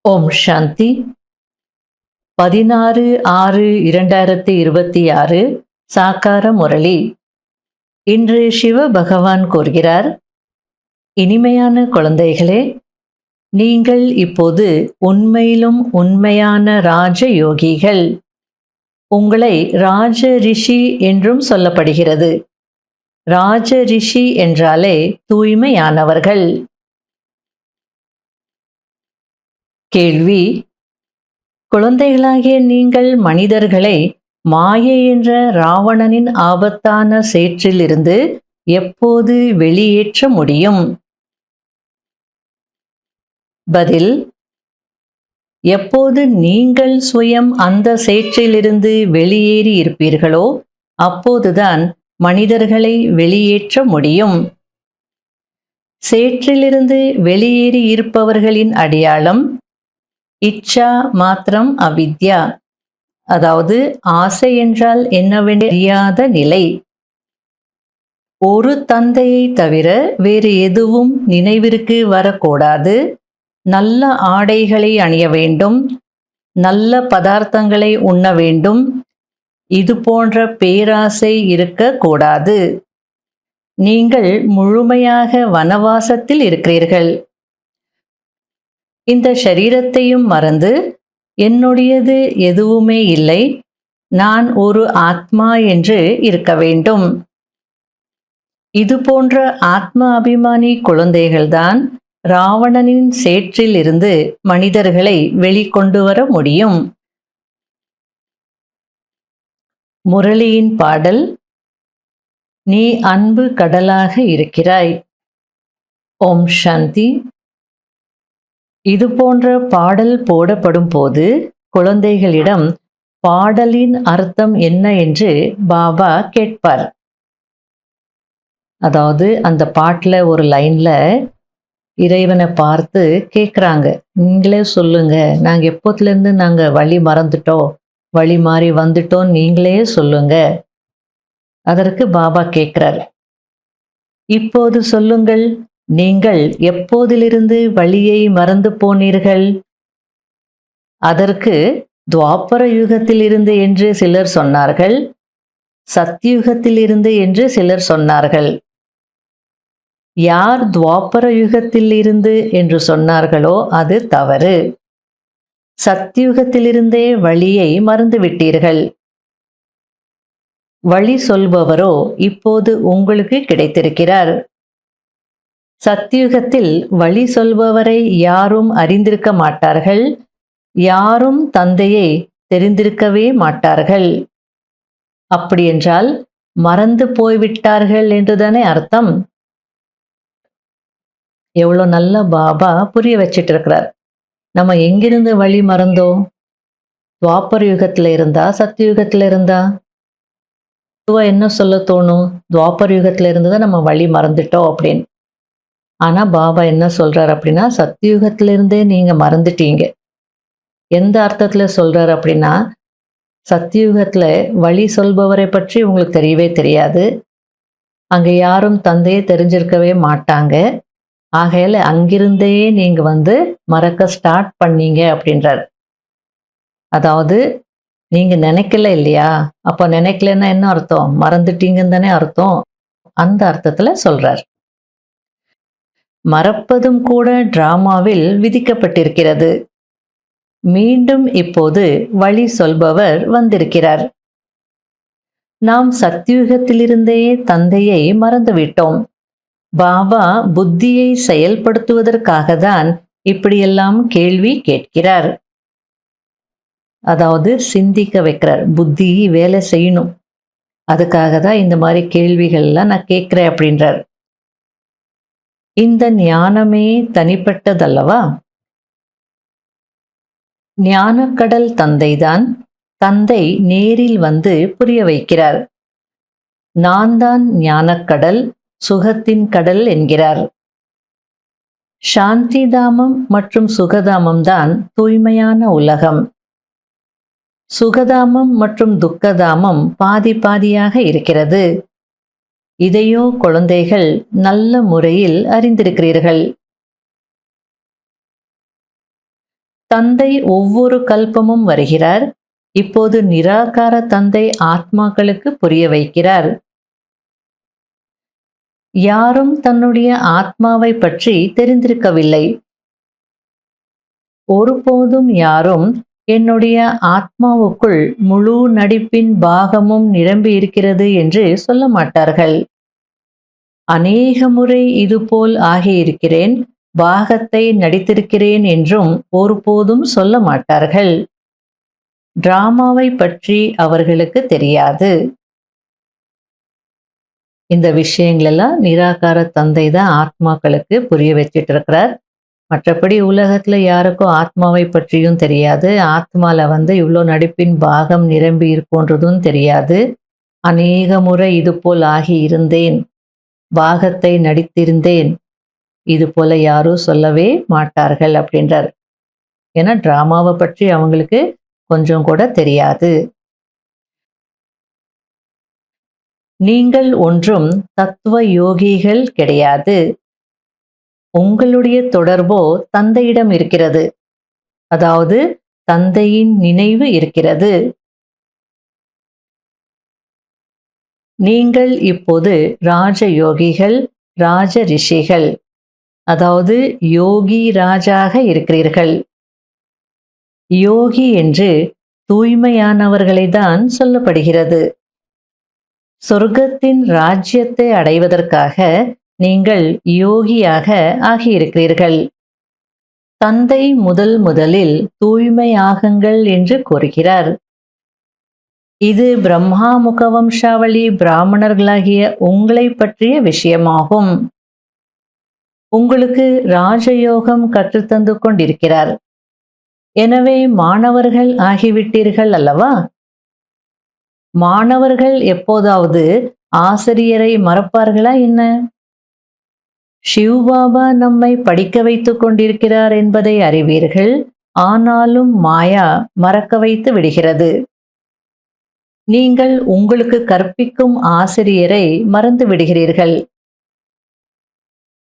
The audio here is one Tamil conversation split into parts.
ஓம் சாந்தி. 16/6/2026 சாக்கார முரளி. இன்று சிவ பகவான் கூறுகிறார், இனிமையான குழந்தைகளே, நீங்கள் இப்போது உண்மையிலும் உண்மையான ராஜ யோகிகள். உங்களை ராஜ ரிஷி என்றும் சொல்லப்படுகிறது. ராஜ ரிஷி என்றாலே தூய்மையானவர்கள். கேள்வி: குழந்தைகளாகிய நீங்கள் மனிதர்களை மாயை என்ற ராவணனின் ஆபத்தான சேற்றிலிருந்து எப்போது வெளியேற்ற முடியும்? பதில்: எப்போது நீங்கள் சுயம் அந்த சேற்றிலிருந்து வெளியேறி இருப்பீர்களோ அப்போதுதான் மனிதர்களை வெளியேற்ற முடியும். சேற்றிலிருந்து வெளியேறி இருப்பவர்களின் அடையாளம் இச்சா மாத்திரம் அவித்யா, அதாவது ஆசை என்றால் என்னவென்று அறியாத நிலை. ஒரு தந்தையை தவிர வேறு எதுவும் நினைவிற்கு வரக்கூடாது. நல்ல ஆடைகளை அணிய வேண்டும், நல்ல பதார்த்தங்களை உண்ண வேண்டும். இது போன்ற பேராசை இருக்கக்கூடாது. நீங்கள் முழுமையாக வனவாசத்தில் இருக்கிறீர்கள். இந்த சரீரத்தையும் மறந்து என்னுடையது எதுவுமே இல்லை, நான் ஒரு ஆத்மா என்று இருக்க வேண்டும். இது போன்ற ஆத்ம அபிமானி குழந்தைகள்தான் ராவணனின் சேற்றில் இருந்து மனிதர்களை வெளிக்கொண்டு வர முடியும். முரளியின் பாடல்: நீ அன்பு கடலாக இருக்கிறாய். ஓம் சாந்தி. இது போன்ற பாடல் போடப்படும் போது குழந்தைகளிடம் பாடலின் அர்த்தம் என்ன என்று பாபா கேட்பார். அதாவது அந்த பாட்டில் ஒரு லைன்ல இறைவனை பார்த்து கேட்குறாங்க, நீங்களே சொல்லுங்க, நாங்கள் எப்போத்துலேருந்து நாங்கள் வழி மறந்துட்டோம், வழி மாறி வந்துட்டோம், நீங்களே சொல்லுங்க. அதற்கு பாபா கேட்கிறார், இப்போது சொல்லுங்கள், நீங்கள் எப்போதிலிருந்து வழியை மறந்து போனீர்கள்? அதற்கு துவாபர யுகத்தில் இருந்து என்று சிலர் சொன்னார்கள், சத்தியுகத்தில் இருந்து என்று சிலர் சொன்னார்கள். யார் துவாபர யுகத்தில் இருந்து என்று சொன்னார்களோ அது தவறு. சத்தியுகத்திலிருந்தே வழியை மறந்துவிட்டீர்கள். வழி சொல்பவரோ இப்போது உங்களுக்கு கிடைத்திருக்கிறார். சத்தியுகத்தில் வழி சொல்பவரை யாரும் அறிந்திருக்க மாட்டார்கள், யாரும் தந்தையை தெரிந்திருக்கவே மாட்டார்கள். அப்படியென்றால் மறந்து போய்விட்டார்கள் என்றுதானே அர்த்தம். எவ்வளோ நல்ல பாபா புரிய வச்சிட்டு இருக்கிறார். நம்ம எங்கிருந்து வழி மறந்தோம்? துவாபர யுகத்துல இருந்தா சத்தியுகத்துல இருந்தா? என்ன சொல்ல தோணும்? துவாபர யுகத்துல இருந்துதான் நம்ம வழி மறந்துட்டோம் அப்படின்னு. ஆனா பாபா என்ன சொல்றார் அப்படின்னா, சத்தியுகத்திலிருந்தே நீங்க மறந்துட்டீங்க. எந்த அர்த்தத்துல சொல்றாரு அப்படின்னா, சத்தியுகத்துல வழி சொல்பவரை பற்றி உங்களுக்கு தெரியவே தெரியாது, அங்க யாரும் தந்தையை தெரிஞ்சிருக்கவே மாட்டாங்க. ஆகையால அங்கிருந்தே நீங்க மறக்க ஸ்டார்ட் பண்ணீங்க அப்படின்றார். அதாவது நீங்க நினைக்கல இல்லையா? அப்ப நினைக்கலன்னா என்ன அர்த்தம்? மறந்துட்டீங்கன்னு தானே அர்த்தம். அந்த அர்த்தத்துல சொல்றார். மறப்பதும் கூட டிராமாவில் விதிக்கப்பட்டிருக்கிறது. மீண்டும் இப்போது வழி சொல்பவர் வந்திருக்கிறார். நாம் சத்தியுகத்திலிருந்தே தந்தையை மறந்துவிட்டோம். பாபா புத்தியை செயல்படுத்துவதற்காக தான் இப்படியெல்லாம் கேள்வி கேட்கிறார். அதாவது சிந்திக்க வைக்கிறார், புத்தி வேலை செய்யணும். அதுக்காக தான் இந்த மாதிரி கேள்விகள்லாம் நான் கேட்கிறேன் அப்படின்றார். இந்த ஞானமே தனிப்பட்டதல்லவா? ஞானக்கடல் தந்தைதான். தந்தை நேரில் புரிய வைக்கிறார். நான் தான் ஞானக்கடல், சுகத்தின் கடல் என்கிறார். சாந்தி தாமம் மற்றும் சுகதாமம் தான் தூய்மையான உலகம். சுகதாமம் மற்றும் துக்கதாமம் பாதி பாதியாக இருக்கிறது. இதையோ குழந்தைகள் நல்ல முறையில் அறிந்திருக்கிறீர்கள். தந்தை ஒவ்வொரு கல்பமும் வருகிறார். இப்போது நிராகார தந்தை ஆத்மாக்களுக்கு புரிய வைக்கிறார். யாரும் தன்னுடைய ஆத்மாவை பற்றி தெரிந்திருக்கவில்லை. ஒருபோதும் யாரும் என்னுடைய ஆத்மாவுக்குள் முழு நடிப்பின் பாகமும் நிரம்பி இருக்கிறது என்று சொல்ல மாட்டார்கள். அநேக முறை இதுபோல் ஆகியிருக்கிறேன், பாகத்தை நடித்திருக்கிறேன் என்றும் ஒருபோதும் சொல்ல மாட்டார்கள். டிராமாவை பற்றி அவர்களுக்கு தெரியாது. இந்த விஷயங்களெல்லாம் நிராகார தந்தை தான் ஆத்மாக்களுக்கு புரிய வச்சிட்டு இருக்கிறார். மற்றபடி உலகத்துல யாருக்கும் ஆத்மாவை பற்றியும் தெரியாது. ஆத்மால இவ்வளோ நடிப்பின் பாகம் நிரம்பி இருக்குன்றதும் தெரியாது. அநேக முறை இது போல் ஆகி இருந்தேன், பாகத்தை நடித்திருந்தேன், இது போல யாரும் சொல்லவே மாட்டார்கள் அப்படின்றார். ஏன்னா டிராமாவை பற்றி அவங்களுக்கு கொஞ்சம் கூட தெரியாது. நீங்கள் ஒன்றும் தத்துவ யோகிகள் கிடையாது. உங்களுடைய தொடர்போ தந்தையிடம் இருக்கிறது. அதாவது தந்தையின் நினைவு இருக்கிறது. நீங்கள் இப்போது ராஜயோகிகள், ராஜ ரிஷிகள், அதாவது யோகி ராஜாக இருக்கிறீர்கள். யோகி என்று தூய்மையானவர்களை தான் சொல்லப்படுகிறது. சொர்க்கத்தின் ராஜ்யத்தை அடைவதற்காக நீங்கள் யோகியாக ஆகியிருக்கிறீர்கள். தந்தை முதலில் தூய்மையாகுங்கள் என்று கூறுகிறார். இது பிரம்மா முகவம்சாவளி பிராமணர்களாகிய உங்களை பற்றிய விஷயமாகும். உங்களுக்கு ராஜயோகம் கற்றுத்தந்து கொண்டிருக்கிறார். எனவே மாணவர்கள் ஆகிவிட்டீர்கள் அல்லவா? மாணவர்கள் எப்போதாவது ஆசிரியரை மறப்பார்களா என்ன? சிவ்பாபா நம்மை படிக்க வைத்துக் கொண்டிருக்கிறார் என்பதை அறிவீர்கள். ஆனாலும் மாயா மறக்க வைத்து விடுகிறது. நீங்கள் உங்களுக்கு கற்பிக்கும் ஆசிரியரை மறந்து விடுகிறீர்கள்.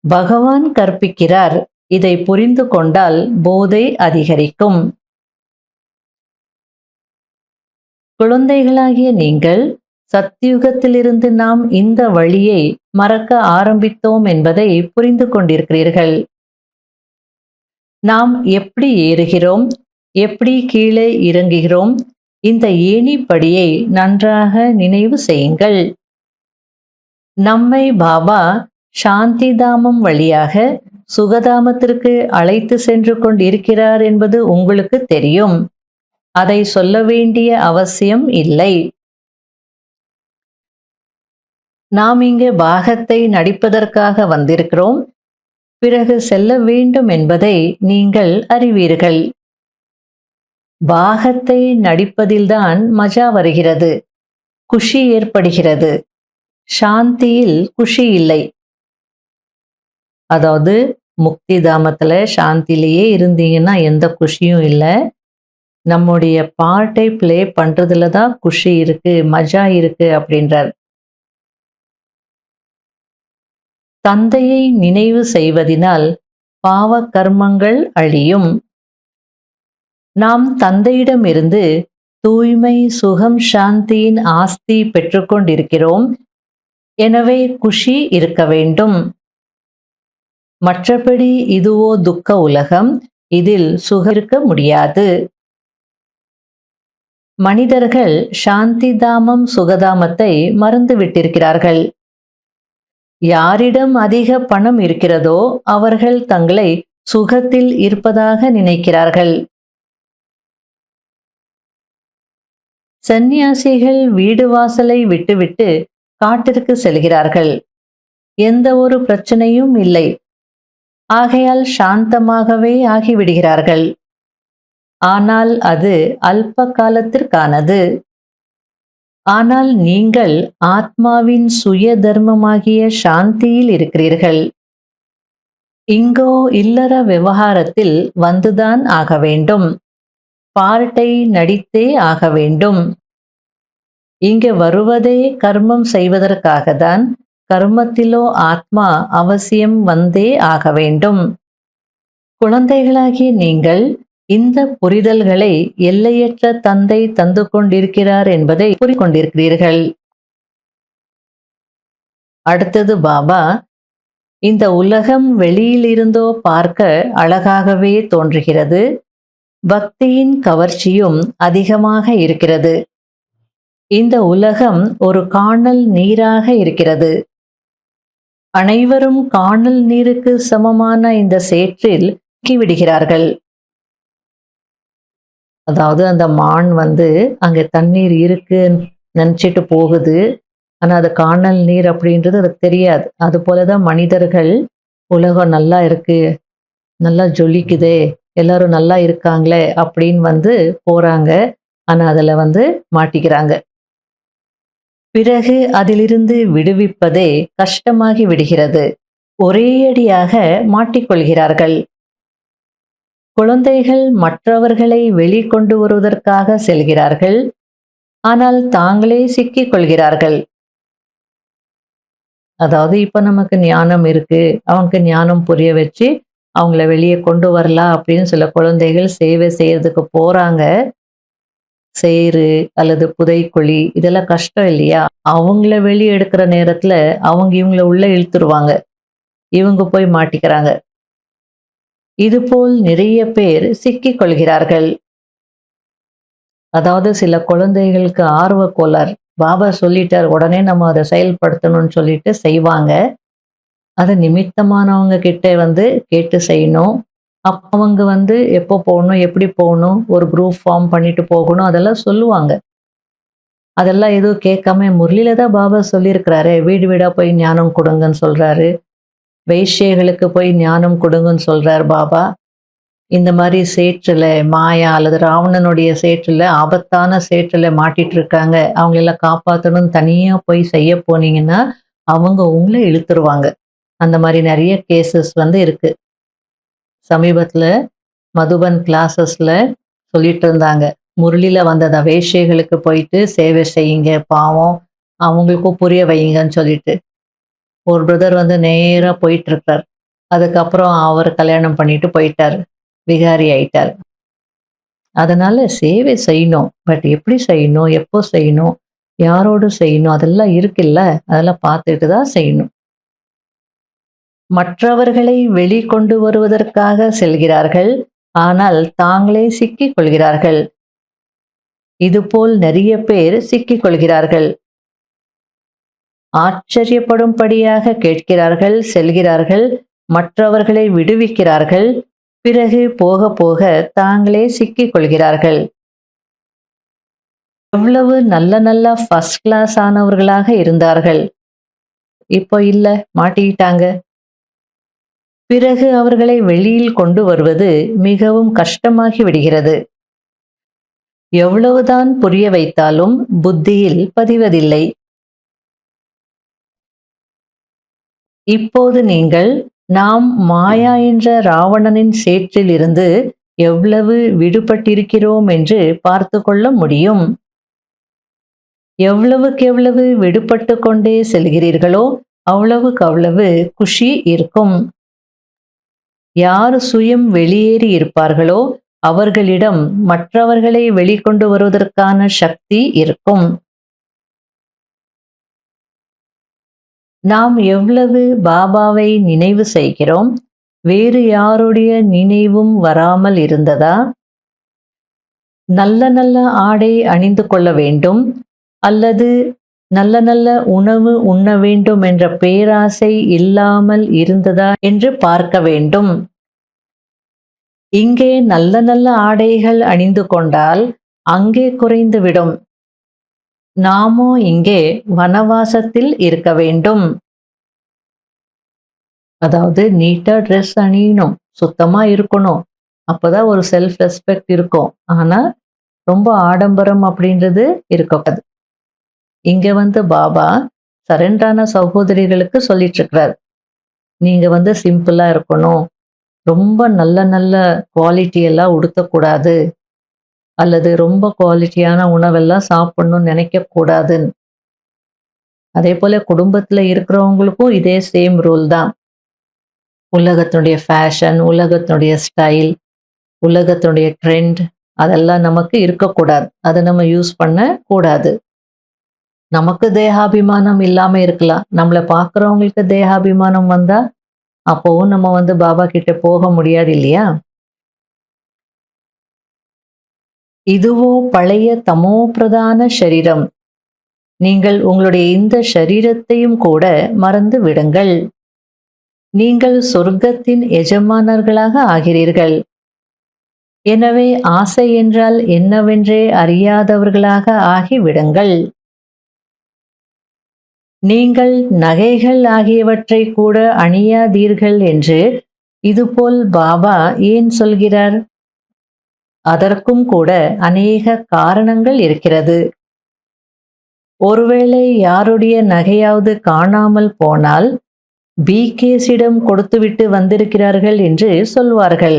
பகவான் கற்பிக்கிறார். இதை புரிந்து கொண்டால் போதை அதிகரிக்கும். குழந்தைகளாகிய நீங்கள் சத்யுகத்திலிருந்து நாம் இந்த வழியை மறக்க ஆரம்பித்தோம் என்பதை புரிந்து கொண்டிருக்கிறீர்கள். நாம் எப்படி ஏறுகிறோம், எப்படி கீழே இறங்குகிறோம், இந்த ஏணிப்படியை நன்றாக நினைவு செய்யுங்கள். நம்மை பாபா சாந்தி தாமம் வழியாக சுகதாமத்திற்கு அழைத்து சென்று கொண்டிருக்கிறார் என்பது உங்களுக்கு தெரியும். அதை சொல்ல வேண்டிய அவசியம் இல்லை. நாம் இங்கே பாகத்தை நடிப்பதற்காக வந்திருக்கிறோம், பிறகு செல்ல வேண்டும் என்பதை நீங்கள் அறிவீர்கள். பாகத்தை நடிப்பதில்தான் மஜா வருகிறது, குஷி ஏற்படுகிறது. சாந்தியில் குஷி இல்லை. அதாவது முக்தி தாமத்துல சாந்திலேயே இருந்தீங்கன்னா எந்த குஷியும் இல்லை. நம்முடைய பார்ட்டை பிளே பண்றதுல தான் குஷி இருக்கு, மஜா இருக்கு அப்படின்றார். தந்தையை நினைவு செய்வதினால் பாவ கர்மங்கள் அழியும். நாம் தந்தையிடமிருந்து தூய்மை, சுகம், சாந்தியின் ஆஸ்தி பெற்றுக்கொண்டிருக்கிறோம். எனவே குஷி இருக்க வேண்டும். மற்றபடி இதுவோ துக்க உலகம், இதில் சுகம் இருக்க முடியாது. மனிதர்கள் சாந்தி தாமம், சுகதாமத்தை மறந்து விட்டிருக்கிறார்கள். யாரிடம் அதிக பணம் இருக்கிறதோ அவர்கள் தங்களை சுகத்தில் இருப்பதாக நினைக்கிறார்கள். சந்நியாசிகள் வீடு வாசலை விட்டுவிட்டு காட்டிற்கு செல்கிறார்கள். எந்த ஒரு பிரச்சனையும் இல்லை. ஆகையால் சாந்தமாகவே ஆகிவிடுகிறார்கள். ஆனால் அது அல்ப காலத்திற்கானது. ஆனால் நீங்கள் ஆத்மாவின் சுய தர்மமாகிய சாந்தியில் இருக்கிறீர்கள். இங்கோ இல்லற விவகாரத்தில் வந்துதான் ஆக வேண்டும். பார்ட்டை நடித்தே ஆக வேண்டும். இங்கே வருவதே கர்மம் செய்வதற்காகத்தான். கர்மத்திலோ ஆத்மா அவசியம் வந்தே ஆக வேண்டும். குழந்தைகளாகிய நீங்கள் இந்த புரிதல்களை எல்லையற்ற தந்தை தந்து கொண்டிருக்கிறார் என்பதை கூறிக்கொண்டிருக்கிறீர்கள். அடுத்தது பாபா, இந்த உலகம் வெளியிலிருந்தோ பார்க்க அழகாகவே தோன்றுகிறது. பக்தியின் கவர்ச்சியும் அதிகமாக இருக்கிறது. இந்த உலகம் ஒரு கானல் நீராக இருக்கிறது. அனைவரும் கானல் நீருக்கு சமமான இந்த சேற்றில் விடுகிறார்கள். அதாவது அந்த மான் அங்க தண்ணீர் இருக்கு நினைச்சிட்டு போகுது. ஆனா அது கானல் நீர் அப்படின்றது அதுக்கு தெரியாது. அது போலதான் மனிதர்கள், உலகம் நல்லா இருக்கு, நல்லா ஜொலிக்குதே, எல்லாரும் நல்லா இருக்காங்களே அப்படின்னு போறாங்க. ஆனா அதுல மாட்டிக்கிறாங்க. பிறகு அதிலிருந்து விடுவிப்பதே கஷ்டமாகி விடுகிறது. ஒரேயடியாக மாட்டிக்கொள்கிறார்கள். குழந்தைகள் மற்றவர்களை வெளிக்கொண்டு வருவதற்காக செல்கிறார்கள். ஆனால் தாங்களே சிக்கிக் கொள்கிறார்கள். அதாவது இப்ப நமக்கு ஞானம் இருக்கு, அவனுக்கு ஞானம் புரிய வச்சு அவங்கள வெளியே கொண்டு வரலாம் அப்படின்னு சில குழந்தைகள் சேவை செய்யறதுக்கு போறாங்க. சேறு அல்லது புதைக்குழி இதெல்லாம் கஷ்டம் இல்லையா? அவங்கள வெளியே எடுக்கிற நேரத்துல அவங்க இவங்கள உள்ள இழுத்துருவாங்க. இவங்க போய் மாட்டிக்கிறாங்க. இதுபோல் நிறைய பேர் சிக்கிக் கொள்கிறார்கள். அதாவது சில குழந்தைகளுக்கு ஆர்வ கோளாறு. பாபா சொல்லிட்டார், உடனே நம்ம அதை செயல்படுத்தணும்னு சொல்லிட்டு செய்வாங்க. அதை நிமித்தமானவங்க கிட்ட கேட்டு செய்யணும். அவங்க எப்போ போகணும், எப்படி போகணும், ஒரு குரூப் ஃபார்ம் பண்ணிட்டு போகணும், அதெல்லாம் சொல்லுவாங்க. அதெல்லாம் எதுவும் கேட்காம முரளியில தான் பாபா சொல்லியிருக்கிறாரு, வீடு வீடா போய் ஞானம் கொடுங்கன்னு சொல்றாரு. வைஷ்யர்களுக்கு போய் ஞானம் கொடுங்கன்னு சொல்றார் பாபா. இந்த மாதிரி சேற்றுல மாயா அல்லது ராவணனுடைய சேற்றுல, ஆபத்தான சேற்றுல மாட்டிட்டு இருக்காங்க, அவங்களெல்லாம் காப்பாற்றணும்னு தனியா போய் செய்ய போனீங்கன்னா அவங்க உங்களை இழுத்துருவாங்க. அந்த மாதிரி நிறைய கேசஸ் இருக்கு. சமீபத்துல மதுபன் கிளாஸஸ்ல சொல்லிட்டு இருந்தாங்க, முரளியில வந்ததா வேஷ்யைகளுக்கு போயிட்டு சேவை செய்யுங்க, பாவம் அவங்களுக்கும் புரிய வைங்கன்னு சொல்லிட்டு. ஒரு பிரதர் நேரா போயிட்டு இருக்கார். அதுக்கப்புறம் அவர் கல்யாணம் பண்ணிட்டு போயிட்டார், விகாரி ஆயிட்டார். அதனால சேவை செய்யணும். பட் எப்படி செய்யணும், எப்போ செய்யணும், யாரோடு செய்யணும், அதெல்லாம் இருக்குல்ல, அதெல்லாம் பார்த்துட்டு தான் செய்யணும். மற்றவர்களை வெளிக்கொண்டு வருவதற்காக செல்கிறார்கள். ஆனால் தாங்களே சிக்கிக் கொள்கிறார்கள். இதுபோல் நிறைய பேர் சிக்கிக் கொள்கிறார்கள். ஆச்சரியப்படும்படியாக கேட்கிறார்கள், செல்கிறார்கள், மற்றவர்களை விடுவிக்கிறார்கள். பிறகு போக போக தாங்களே சிக்கிக் கொள்கிறார்கள். எவ்வளவு நல்ல நல்ல ஃபர்ஸ்ட் கிளாஸ் ஆனவர்களாக இருந்தார்கள், இப்போ இல்ல, மாட்டிக்கிட்டாங்க. பிறகு அவர்களை வெளியில் கொண்டு வருவது மிகவும் கஷ்டமாகி விடுகிறது. எவ்வளவுதான் புரிய வைத்தாலும் புத்தியில் பதிவதில்லை. இப்போது நீங்கள் நாம் மாயா என்ற ராவணனின் சேற்றில் இருந்து எவ்வளவு விடுபட்டிருக்கிறோம் என்று பார்த்து கொள்ள முடியும். எவ்வளவுக்கு எவ்வளவு விடுபட்டு கொண்டே செல்கிறீர்களோ அவ்வளவுக்கு அவ்வளவு குஷி இருக்கும். யார் சுயம் வெளியேறி இருப்பார்களோ அவர்களிடம் மற்றவர்களை வெளிக்கொண்டு வருவதற்கான சக்தி இருக்கும். நாம் எவ்வளவு பாபாவை நினைவு செய்கிறோம்? வேறு யாருடைய நினைவும் வராமல் இருந்ததா? நல்ல நல்ல ஆடை அணிந்து கொள்ள வேண்டும் அல்லது நல்ல நல்ல உணவு உண்ண வேண்டும் என்ற பேராசை இல்லாமல் இருந்ததா என்று பார்க்க வேண்டும். இங்கே நல்ல நல்ல ஆடைகள் அணிந்து கொண்டால் அங்கே குறைந்துவிடும். நாமோ இங்கே வனவாசத்தில் இருக்க வேண்டும். அதாவது நீட்டா ட்ரெஸ் அணியணும், சுத்தமா இருக்கணும், அப்பதான் ஒரு செல்ஃப் ரெஸ்பெக்ட் இருக்கும். ஆனா ரொம்ப ஆடம்பரம் அப்படின்றது இருக்கக்கூடாது. இங்க பாபா சரண்டரான சகோதரிகளுக்கு சொல்லிட்டு இருக்கிறார், நீங்க சிம்பிளா இருக்கணும், ரொம்ப நல்ல நல்ல குவாலிட்டி எல்லாம் உடுத்தக்கூடாது, அல்லது ரொம்ப குவாலிட்டியான உணவெல்லாம் சாப்பிடணும்னு நினைக்க கூடாதுன்னு. அதே போல குடும்பத்துல இருக்கிறவங்களுக்கும் இதே சேம் ரூல் தான். உலகத்தினுடைய ஃபேஷன், உலகத்தினுடைய ஸ்டைல் உலகத்தினுடைய ட்ரெண்ட் அதெல்லாம் நமக்கு இருக்கக்கூடாது. அதை நம்ம யூஸ் பண்ண கூடாது. நமக்கு தேகாபிமானம் இல்லாம இருக்கலாம். நம்மளை பார்க்குறவங்களுக்கு தேகாபிமானம் வந்தா அப்பவும் நம்ம பாபா கிட்ட போக முடியாது இல்லையா? இதுவோ பழைய தமோ பிரதான சரீரம். நீங்கள் உங்களுடைய இந்த சரீரத்தையும் கூட மறந்து விடுங்கள். நீங்கள் சொர்க்கத்தின் எஜமானர்களாக ஆகிறீர்கள். எனவே ஆசை என்றால் என்னவென்றே அறியாதவர்களாக ஆகிவிடுங்கள். நீங்கள் நகைகள் ஆகியவற்றை கூட அணியாதீர்கள் என்று இதுபோல் பாபா ஏன் சொல்கிறார்? அதற்கும் கூட அநேக காரணங்கள் இருக்கிறது. ஒருவேளை யாருடைய நகையாவது காணாமல் போனால் பிகேஸிடம் கொடுத்துவிட்டு வந்திருக்கிறார்கள் என்று சொல்வார்கள்.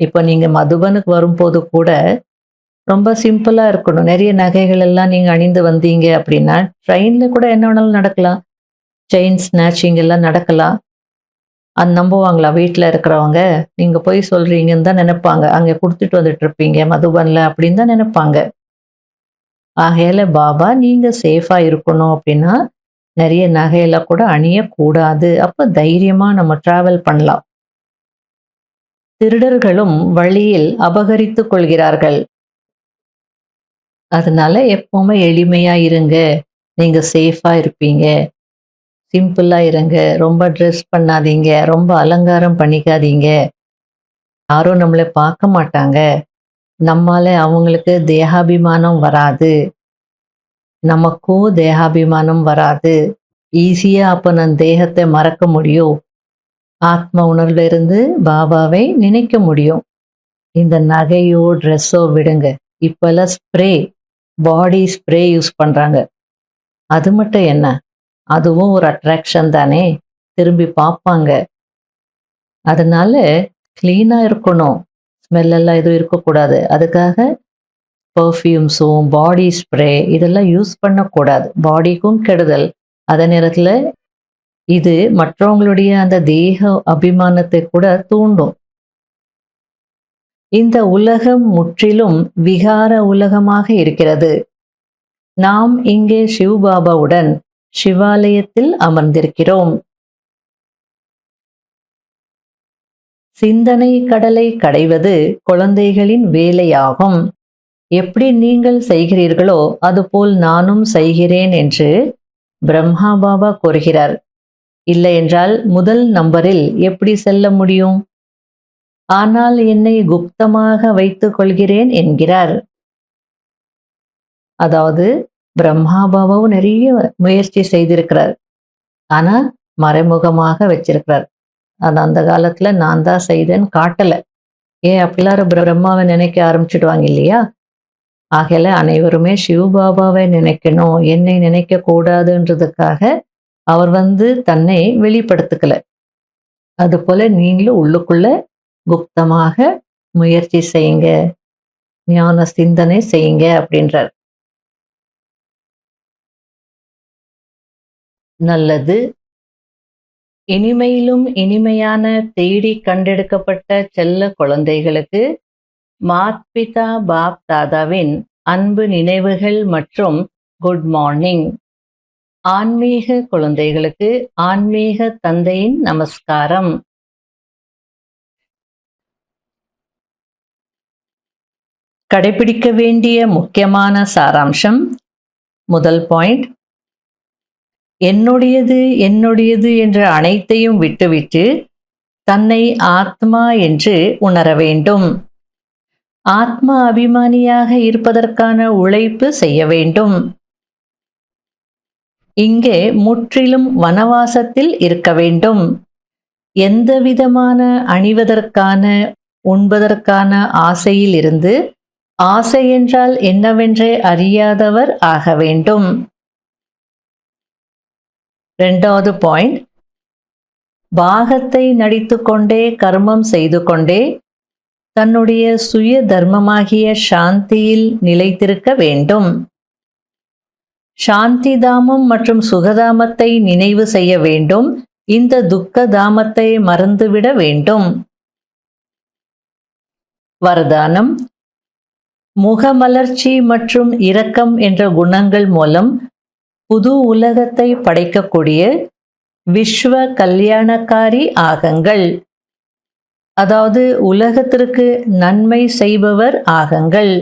இப்போ நீங்க மதுபனுக்கு வரும்போது கூட ரொம்ப சிம்பிளா இருக்கணும். நிறைய நகைகள் எல்லாம் நீங்க அணிந்து வந்தீங்க அப்படின்னா ட்ரெயின்ல கூட என்ன வேணாலும் நடக்கலாம். செயின் ஸ்நாச்சிங் எல்லாம் நடக்கலாம். அது நம்புவாங்களா வீட்டில் இருக்கிறவங்க? நீங்க போய் சொல்றீங்கன்னு தான் நினைப்பாங்க. அங்கே கொடுத்துட்டு வந்துட்டு இருப்பீங்க மதுபன்ல அப்படின்னு தான் நினைப்பாங்க. ஆகையால பாபா நீங்க சேஃபா இருக்கணும் அப்படின்னா நிறைய நகையெல்லாம் கூட அணியக்கூடாது. அப்ப தைரியமா நம்ம டிராவல் பண்ணலாம். திருடர்களும் வழியில் அபகரித்து கொள்கிறார்கள். அதனால எப்பவுமே எளிமையா இருங்க. நீங்க சேஃபா இருப்பீங்க. சிம்பிளா இருங்க. ரொம்ப ட்ரெஸ் பண்ணாதீங்க. ரொம்ப அலங்காரம் பண்ணிக்காதீங்க. யாரும் நம்மளை பார்க்க மாட்டாங்க. நம்மால அவங்களுக்கு தேகாபிமானம் வராது. நமக்கும் தேகாபிமானம் வராது. ஈஸியா அப்ப நான் தேகத்தை மறக்க முடியும். ஆத்ம உணர்வுல இருந்து பாபாவை நினைக்க முடியும். இந்த நகையோ ட்ரெஸ்ஸோ விடுங்க. இப்பெல்லாம் ஸ்ப்ரே, பாடி ஸ்ப்ரே யூஸ் பண்றாங்க. அது மட்டும் என்ன? அதுவும் ஒரு அட்ராக்ஷன் தானே. திரும்பி பார்ப்பாங்க. அதனால கிளீனா இருக்கணும். ஸ்மெல் எல்லாம் எதுவும் இருக்கக்கூடாது. அதுக்காக பர்ஃப்யூம்ஸும் பாடி ஸ்ப்ரே இதெல்லாம் யூஸ் பண்ணக்கூடாது. பாடிக்கும் கெடுதல். அதே நேரத்தில் இது மற்றவங்களுடைய அந்த தேக அபிமானத்தை கூட தூண்டும். இந்த உலகம் முற்றிலும் விகார உலகமாக இருக்கிறது. நாம் இங்கே சிவபாபாவுடன் சிவாலயத்தில் அமர்ந்திருக்கிறோம். சிந்தனை கடலை கடைவது குழந்தைகளின் வேலையாகும். எப்படி நீங்கள் செய்கிறீர்களோ அதுபோல் நானும் செய்கிறேன் என்று பிரம்மா பாபா கூறுகிறார். இல்லை என்றால் முதல் நம்பரில் எப்படி செல்ல முடியும்? ஆனால் என்னை குப்தமாக வைத்துக் கொள்கிறேன் என்கிறார். அதாவது பிரம்மா பாபாவும் நிறைய முயற்சி செய்திருக்கிறார். ஆனா மறைமுகமாக வச்சிருக்கிறார். அது அந்த காலத்துல நான் தான் செய்தேன்னு காட்டல. ஏன் அப்படிலாம் பிரம்மாவை நினைக்க ஆரம்பிச்சுடுவாங்க இல்லையா? ஆகல அனைவருமே சிவபாபாவை நினைக்கணும், என்னை நினைக்க கூடாதுன்றதுக்காக அவர் தன்னை வெளிப்படுத்திக்கல. அது போல நீங்களும் உள்ளுக்குள்ள குப்தமாக முயற்சி செய்யுங்க, ஞான சிந்தனை செய்யுங்க அப்படின்றார். நல்லது. இனிமையிலும் இனிமையான தேடி கண்டெடுக்கப்பட்ட செல்ல குழந்தைகளுக்கு மாத்பிதா பாப் தாதாவின் அன்பு நினைவுகள் மற்றும் குட் மார்னிங். ஆன்மீக குழந்தைகளுக்கு ஆன்மீக தந்தையின் நமஸ்காரம். கடைபிடிக்க வேண்டிய முக்கியமான சாராம்சம். முதல் பாயிண்ட், என்னுடையது என்னுடையது என்ற அனைத்தையும் விட்டுவிட்டு தன்னை ஆத்மா என்று உணர வேண்டும். ஆத்மா அபிமானியாக இருப்பதற்கான உழைப்பு செய்ய வேண்டும். இங்கே முற்றிலும் வனவாசத்தில் இருக்க வேண்டும். எந்த விதமான அணிவதற்கான உண்பதற்கான ஆசையில் இருந்து ஆசை என்றால் என்னவென்றே அறியாதவர் ஆக வேண்டும். இரண்டாவது பாயிண்ட், பாகத்தை நடித்துக்கொண்டே கர்மம் செய்து கொண்டே தன்னுடைய சுய தர்மமாகிய சாந்தியில் நிலைத்திருக்க வேண்டும். சாந்தி தாமம் மற்றும் சுகதாமத்தை நினைவு செய்ய வேண்டும். இந்த துக்க தாமத்தை மறந்துவிட வேண்டும். வரதானம். முகமலர்ச்சி மற்றும் இரக்கம் என்ற குணங்கள் மூலம் புது உலகத்தை படைக்கக்கூடிய விஸ்வ கல்யாணக்காரி ஆகங்கள். அதாவது உலகத்திற்கு நன்மை செய்பவர் ஆகங்கள்.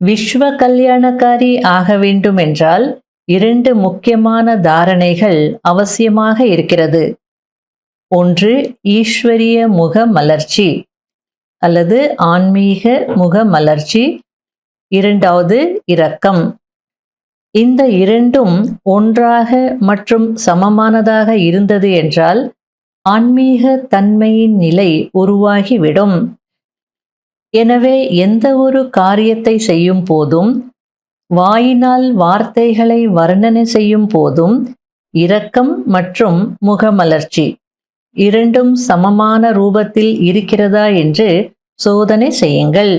விஸ்வ கல்யாணக்காரி ஆக வேண்டும் என்றால் 2 முக்கியமான தாரணைகள் அவசியமாக இருக்கிறது. ஒன்று ஈஸ்வரிய முக மலர்ச்சி அல்லது ஆன்மீக முக மலர்ச்சி. 2வது இரக்கம். இந்த 2ம் ஒன்றாக மற்றும் சமமானதாக இருந்தது என்றால் ஆன்மீக தன்மையின் நிலை உருவாகிவிடும். எனவே எந்த ஒரு காரியத்தை செய்யும் போதும், வாயினால் வார்த்தைகளை வர்ணனை செய்யும் போதும் இரக்கம் மற்றும் முகமலர்ச்சி 2ம் சமமான ரூபத்தில் இருக்கிறதா என்று சோதனை செய்யுங்கள்.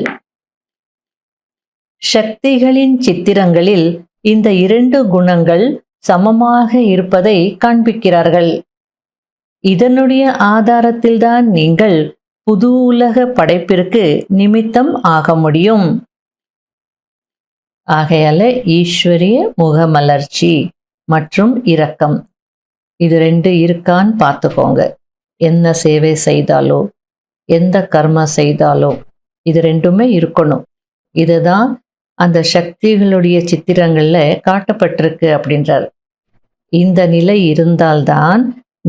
சக்திகளின் சித்திரங்களில் இந்த 2 குணங்கள் சமமாக இருப்பதை காண்பிக்கிறார்கள். இதனுடைய ஆதாரத்தில்தான் நீங்கள் புது உலக படைப்பிற்கு நிமித்தம் ஆக முடியும். ஆகையால ஈஸ்வரிய முகமலர்ச்சி மற்றும் இரக்கம் இது 2 இருக்கான்னு பார்த்துக்கோங்க. என்ன சேவை செய்தாலோ, எந்த கர்ம செய்தாலோ இது 2மே இருக்கணும். இதுதான் அந்த சக்திகளுடைய சித்திரங்கள்ல காட்டப்பட்டிருக்கு அப்படின்றார். இந்த நிலை இருந்தால்தான்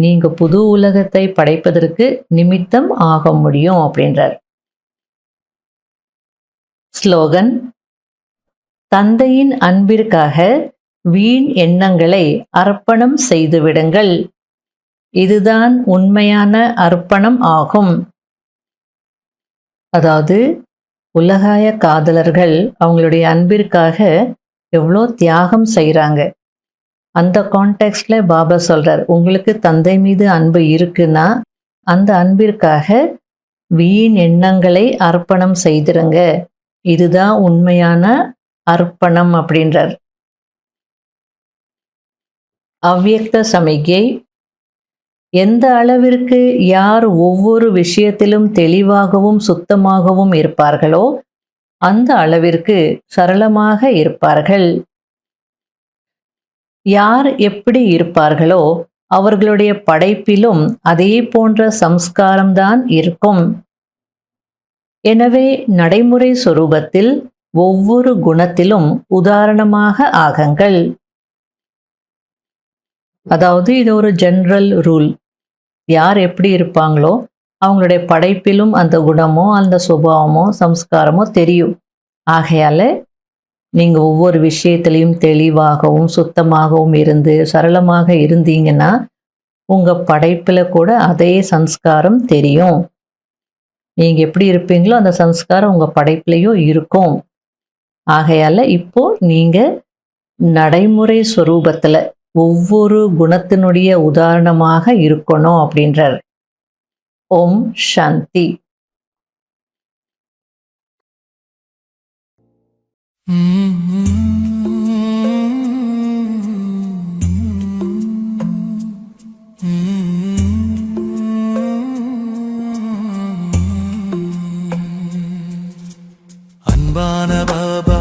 நீங்க புது உலகத்தை படைப்பதற்கு நிமித்தம் ஆக முடியும் அப்படின்றார். ஸ்லோகன். தந்தையின் அன்பிற்காக வீண் எண்ணங்களை அர்ப்பணம் செய்துவிடுங்கள். இதுதான் உண்மையான அர்ப்பணம் ஆகும். அதாவது உலகாய காதலர்கள் அவங்களுடைய அன்பிற்காக எவ்வளோ தியாகம் செய்கிறாங்க. அந்த கான்டெக்ஸ்ட்ல பாபா சொல்றார், உங்களுக்கு தந்தை மீது அன்பு இருக்குன்னா அந்த அன்பிற்காக வீண் எண்ணங்களை அர்ப்பணம் செய்திருங்க. இதுதான் உண்மையான அர்ப்பணம் அப்படின்றார். அவ்யக்த சமிகை. எந்த அளவிற்கு யார் ஒவ்வொரு விஷயத்திலும் தெளிவாகவும் சுத்தமாகவும் இருப்பார்களோ அந்த அளவிற்கு சரளமாக இருப்பார்கள். யார் எப்படி இருப்பார்களோ அவர்களுடைய படைப்பிலும் அதே போன்ற சம்ஸ்காரம்தான் இருக்கும். எனவே நடைமுறை சொரூபத்தில் ஒவ்வொரு குணத்திலும் உதாரணமாக ஆகுங்கள். அதாவது இது ஒரு ஜெனரல் ரூல். யார் எப்படி இருப்பாங்களோ அவங்களுடைய படைப்பிலும் அந்த குணமோ அந்த சுபாவமோ சம்ஸ்காரமோ தெரியும். ஆகையால நீங்க ஒவ்வொரு விஷயத்திலையும் தெளிவாகவும் சுத்தமாகவும் இருந்து சரளமாக இருந்தீங்கன்னா உங்க படைப்புல கூட அதே சம்ஸ்காரம் தெரியும். நீங்க எப்படி இருப்பீங்களோ அந்த சம்ஸ்காரம் உங்க படைப்புலையும் இருக்கும். ஆகையால இப்போ நீங்க நடைமுறை ஸ்வரூபத்துல ஒவ்வொரு குணத்தினுடைய உதாரணமாக இருக்கணும் அப்படின்றார். ஓம் சாந்தி. அன்பான பாபா,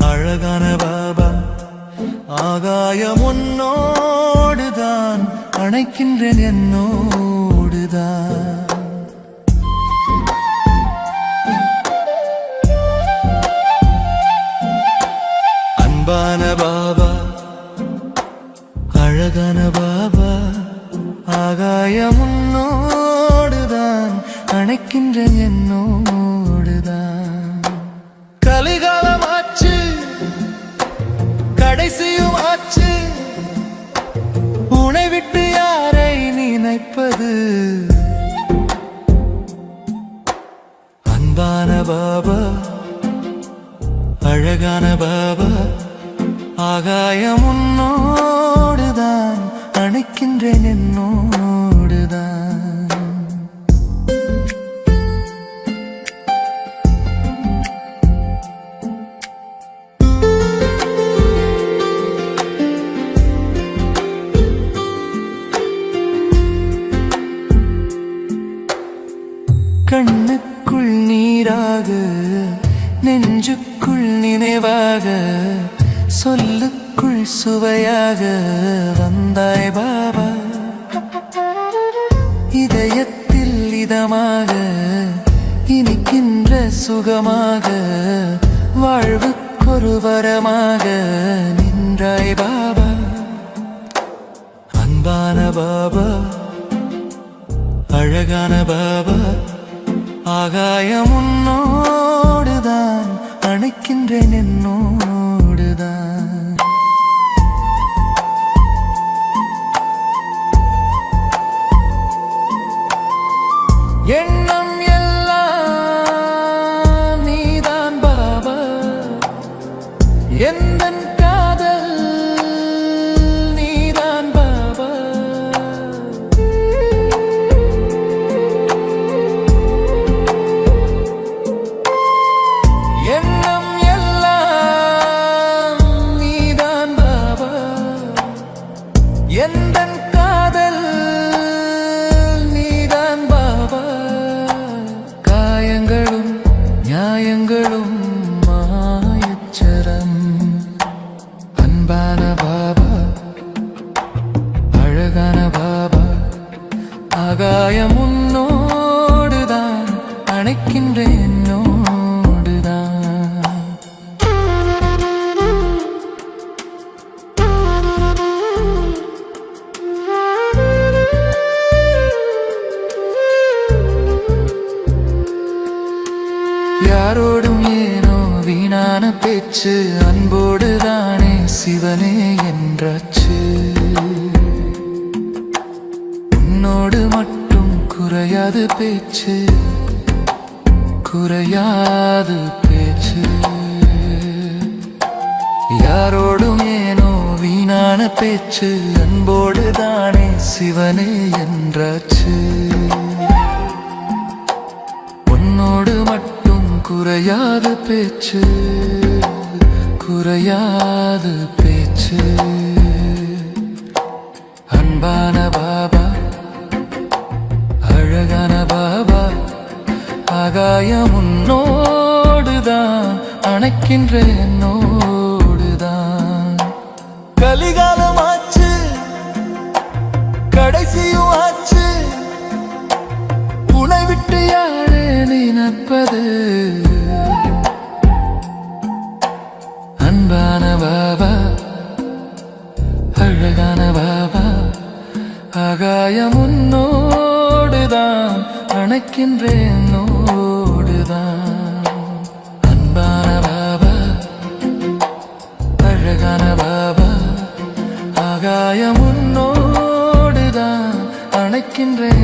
அழகான பாபா, ஆகாயம் உன்னோடுதான், அணைக்கின்றேன் என்னோடுதான். அன்பான பாபா, அழகான பாபா, ஆகாயம் உன்னோடுதான், அணைக்கின்றேன் என்னோடுதான். கலிகாலமாச்சு, கடைசியும் ஆச்சு, உன்னை விட்டு யாரை நினைப்பது? அன்பான பாபா, அழகான பாபா, ஆகாயம் உன்னோடுதான், அணைக்கின்றேன் என்னோடுதான். தெளிவாக நெஞ்சுக்குள் நினைவாக சொல்லுக்குள் சுவையாக வந்தாய் பாபா. இதயத்தில் இதமாக இனிக்கின்ற சுகமாக வாழ்வுக்கொரு வரமாக நின்றாய் பாபா. அன்பான பாபா, அழகான பாபா, ஆகாயம் உன்னோடுதான், அணைக்கின்றேன் என்னோடுதான். எண்ணம் எல்லாம் நீதான் பாபா, எந்தன் காதல் நீதான் பாபா. எண்ணம் எல்லாம் நீதான் பாபா, எந்தன் காதல் நீதான் பாபா. காயங்களும் நியாயங்களும் மாயச்சரம். அன்பான பாபா, அழகான பாபா, ஆகாயம் உன்னோடுதான், அணைக்கின்றேன் என்னோடுதான். யாரோடும் ஏனோ வீணான பேச்சு, அன்போடுதானே சிவனே என்றாச்சு. உன்னோடு மட்டும் குறையாது பேச்சு, குறையாது பேச்சு. யாரோடும் ஏனோ வீணான பேச்சு, அன்போடுதானே சிவனே என்றாச்சு. உன்னோடு மட்டும் குறையாது பேச்சு, குறையாது பேச்சு. அன்பான பாபா, அழகான பாபா, ஆகாயம் உன்னோடுதான், அணைக்கின்றேன் என்னோடுதான். கலிகாலமாச்சு, கடைசியும் ஆச்சு, உன்னை விட்டு யாரே நினைப்பது. அன்பான பாபா, அழகான பாபா, ஆகாயம் உன்னோடுதான், அணைக்கின்றேன் என்னோடுதான். அன்பான பாபா, அழகான பாபா, ஆகாயம் உன்னோடுதான், அணைக்கின்றேன்